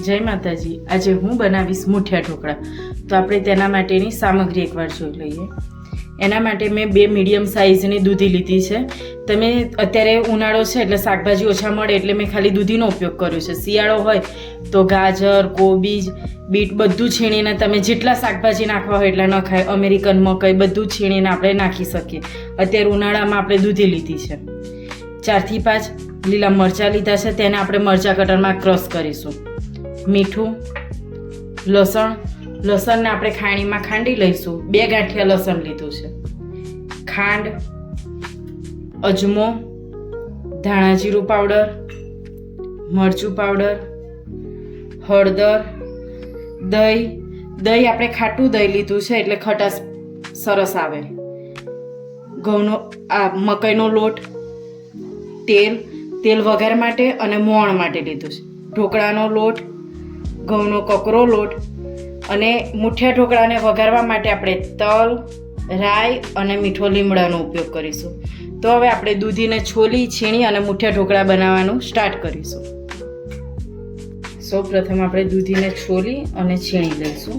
જય માતાજી। આજે હું બનાવીશ મુઠિયા ઢોકળા। તો આપણે તેના માટેની સામગ્રી એકવાર જોઈ લઈએ। એના માટે મેં 2 મીડિયમ સાઇઝની દૂધી લીધી છે। તમે અત્યારે ઉનાળો છે એટલે શાકભાજી ઓછા મળે એટલે મેં ખાલી દૂધીનો ઉપયોગ કર્યો છે। શિયાળો હોય તો ગાજર, કોબીજ, બીટ બધું છીણીને તમે જેટલા શાકભાજી નાખવા હોય એટલા નખાય। અમેરિકન મકાઈ બધું છીણીને આપણે નાખી શકીએ। અત્યારે ઉનાળામાં આપણે દૂધી લીધી છે। 4 થી 5 લીલા મરચાં લીધા છે, તેને આપણે મરચાં કટરમાં ક્રશ કરીશું। મીઠું, લસણને આપણે ખાણીમાં ખાંડી લઈશું। 2 ગાંઠિયા લસણ લીધું છે। ખાંડ, અજમો, ધાણા જીરું પાવડર, મરચું પાવડર, હળદર, દહીં આપણે ખાટું દહીં લીધું છે એટલે ખટાશ સરસ આવે। મકાઈનો લોટ, તેલ વઘાર માટે અને મોણ માટે લીધું છે। ઢોકળાનો લોટ, ઘઉંનો કકરો લોટ અને મુઠિયા ઢોકળાને વઘારવા માટે આપણે તલ, રાઈ અને મીઠો લીમડાનો ઉપયોગ કરીશું। તો હવે આપણે દૂધીને છોલી, છીણી અને મુઠિયા ઢોકળા બનાવવાનું સ્ટાર્ટ કરીશું। સૌપ્રથમ આપણે દૂધીને છોલી અને છીણી લઈશું।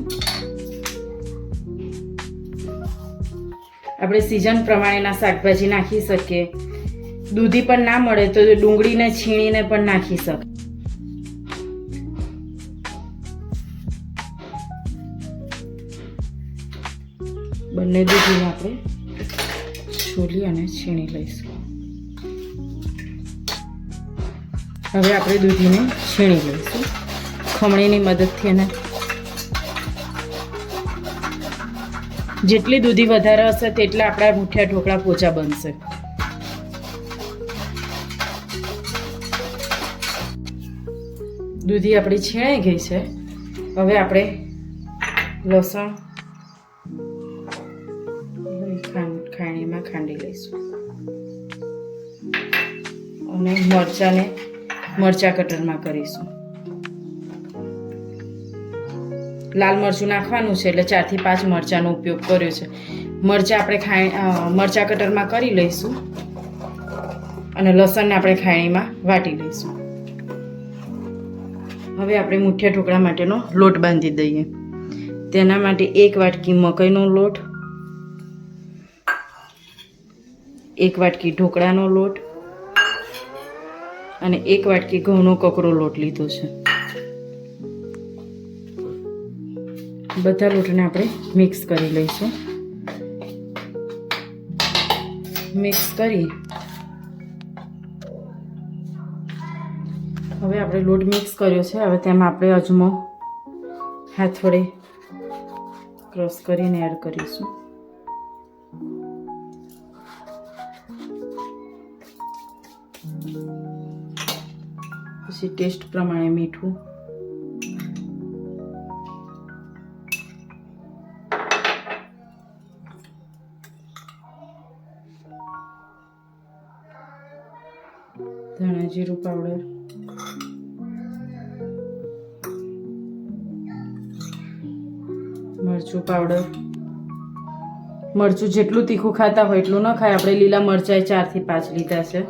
આપણે સિઝન પ્રમાણેના શાકભાજી નાખી શકીએ। દૂધી પણ ના મળે તો ડુંગળીને છીણીને પણ નાખી શકે। બંને દૂધીને આપણે છોલી અને છીણી લઈશું। હવે આપણે દૂધીને છીણી લઈશું ખમણીની મદદથી। અને જેટલી દૂધી વધારે હશે તેટલા આપણા મુઠિયા ઢોકળા પોચા બનશે। દૂધી આપણી છીણાઈ ગઈ છે। હવે આપણે લસણ ખાણીમાં ખાંડી લઈશું અને મરચાં કટરમાં કરીશું। લાલ મરચું નાખવાનું છે એટલે 4 થી 5 મરચાંનો ઉપયોગ કર્યો છે। મરચાં આપણે મરચાં કટરમાં કરી લઈશું અને લસણને આપણે ખાણીમાં વાટી લઈશું। હવે આપણે મુઠિયા ઢોકળા માટેનો લોટ બાંધી દઈએ। તેના માટે 1 વાટકી મકાઈનો લોટ, 1 વાટકી ઢોકળાનો લોટ અને 1 વાટકી ઘઉંનો કકરો લોટ લીધો છે। બધા લોટને આપણે મિક્સ કરી લઈશું। મિક્સ કરી હવે આપણે લોટ મિક્સ કર્યો છે। હવે તેમાં આપણે અજમો હાથ વડે ક્રશ કરીને એડ કરીશું। પછી ટેસ્ટ પ્રમાણે મીઠું, ધાણા જીરું પાવડર, મરચું પાવડર। મરચું જેટલું તીખું ખાતા હોય એટલું ન ખાય। આપણે લીલા મરચાં 4 થી 5 લીધા છે।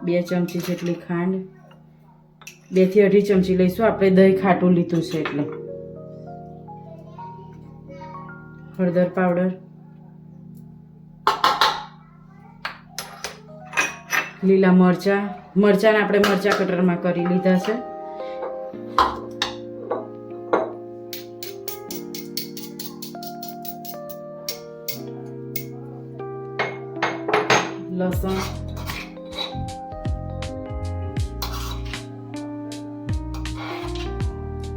2 ચમચી જેટલી ખાંડ, 2 થી 2.5 ચમચી લઈશું। આપણે દહીં ખાટું લીધું છે એટલે। હળદર પાવડર, લીલા મરચાંને આપણે મરચાં કટરમાં કરી લીધા છે। લસણ,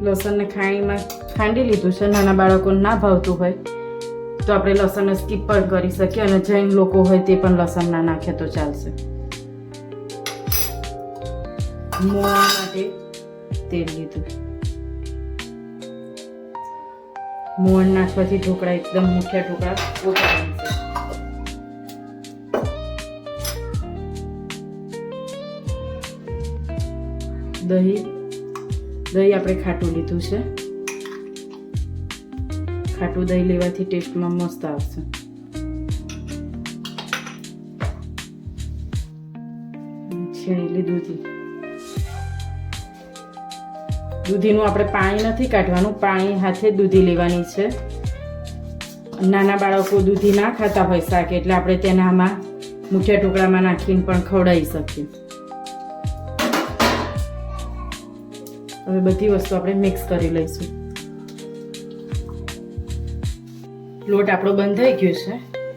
લસણને ખાણીમાં ખાંડી લીધું છે। નાના બાળકોને ના ભાવતું હોય તો આપણે લસણને સ્કીપ પણ કરી શકીએ અને જૈન લોકો હોય તે પણ લસણ ના નાખે તો ચાલશે। મોવા માટે તેલ લીધું। મોણ નાખવાથી ઢોકળા એકદમ મુઠિયા ઢોકળા પોચા બનશે। દહીં આપણે ખાટું લીધું છે। ખાટું દહીં લેવાથી ટેસ્ટમાં મસ્ત આવશે। છીણેલી દૂધી, દૂધીનું આપણે પાણી નથી કાઢવાનું, પાણી હાથે દૂધી લેવાની છે. નાના બાળકો દૂધી ના ખાતા હોય શાક, એટલે આપણે તેને આમાં મુઠિયા ટુકડામાં નાખીને પણ ખવડાવી શકીએ. હવે બધી વસ્તુ આપણે મિક્સ કરી લઈશું. લોટ આપણો બંધ થઈ ગયો છે.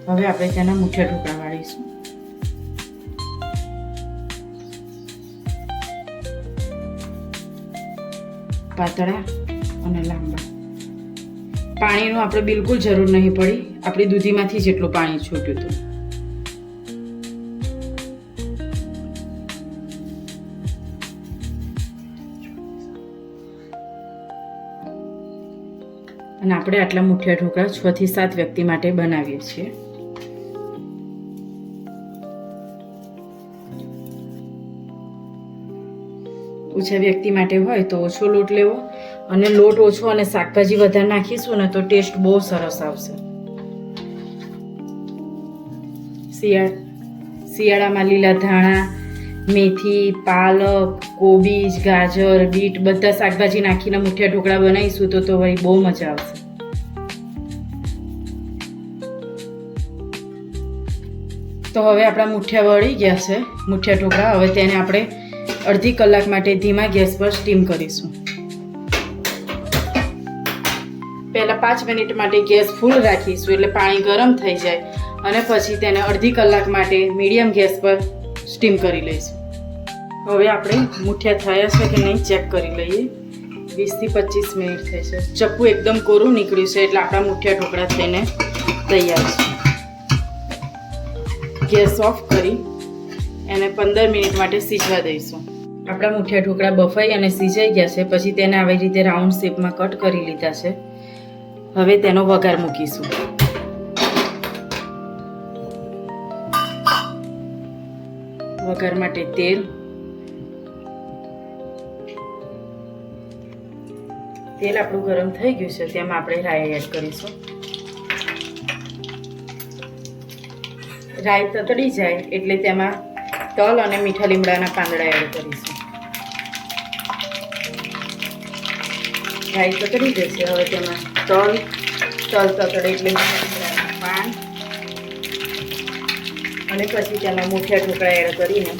હવે આપણે તેના મુઠિયા ટુકડા વાળીશું. પાતળા અને લાંબા. પાણીનું આપણે બિલકુલ જરૂર નહીં પડી, આપણી દૂધીમાંથી જેટલું પાણી છૂટ્યું હતું. અને આપણે આટલા મુઠિયા ઢોકળા 6 થી 7 વ્યક્તિ માટે બનાવીએ છીએ. ઓછા વ્યક્તિ માટે હોય તો ઓછો લોટ લેવો, અને લોટ ઓછો અને શાકભાજી વધારે નાખીશું ને તો ટેસ્ટ બહુ સરસ આવશે. શિયાળામાં લીલા ધાણા, મેથી, પાલક, કોબીજ, ગાજર, બીટ બધા શાકભાજી નાખીને મુઠિયા ઢોકળા બનાવીશું તો વળી બહુ મજા આવશે. તો હવે આપણા મુઠિયા વળી ગયા છે, મુઠિયા ઢોકળા. હવે તેને આપણે અડધી કલાક માટે ધીમા ગેસ પર સ્ટીમ કરીશું. પહેલા 5 મિનિટ માટે ગેસ ફૂલ રાખીશું, એટલે પાણી ગરમ થઈ જાય, અને પછી તેને અડધી કલાક માટે મીડિયમ ગેસ પર સ્ટીમ કરી લઈશું. હવે આપણે મુઠિયા થયા છે કે નહીં ચેક કરી લઈએ. 20 થી 25 મિનિટ થઈ છે. ચપ્પુ એકદમ કોરું નીકળ્યું છે, એટલે આપણા મુઠિયા ઢોકળા થઈને તૈયાર છે. ગેસ ઓફ કરી એને 15 મિનિટ માટે સીજવા દઈશું. આપણા મુઠિયા ઢોકળા બફાઈ અને સીજાઈ ગયા છે. પછી તેને આવી રીતે રાઉન્ડ શેપમાં કટ કરી લીધા છે. હવે તેનો વઘાર મૂકીશું. વઘાર માટે તેલ, આપણું ગરમ થઈ ગયું છે. તેમાં આપણે રાઈ એડ કરીશું. રાઈ તતડી જાય એટલે તેમાં તલ અને મીઠા લીમડાના પાંદડા એડ કરીશું. રાઈ તતડી જશે. હવે તેમાં તલ તતડે એટલે પાન, અને પછી તેમાં મુઠિયા ઢોકળા એડ કરીને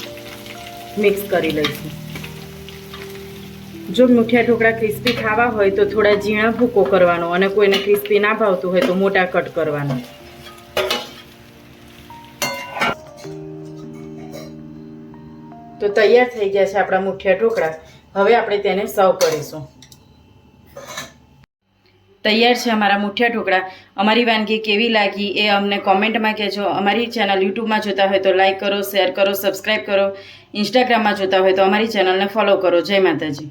મિક્સ કરી લઈશું. જો મુઠિયા ઢોકળા ક્રિસ્પી ખાવા હોય તો થોડા ઝીણા ભૂકો કરવાનો, અને કોઈને ક્રિસ્પી ના ભાવતું હોય તો મોટા કટ કરવાનો. તો તૈયાર થઈ ગયા છે આપણા મુઠિયા ઢોકળા. હવે આપણે તેને સર્વ કરીશું. તૈયાર છે અમારા મુઠિયા ઢોકળા. અમારી વાનગી કેવી લાગી એ અમને કોમેન્ટમાં કહેજો. અમારી ચેનલ યુટ્યુબમાં જોતા હોય તો લાઈક કરો, શેર કરો, સબસ્ક્રાઈબ કરો. ઇન્સ્ટાગ્રામમાં જોતા હોય તો અમારી ચેનલને ફોલો કરો. જય માતાજી.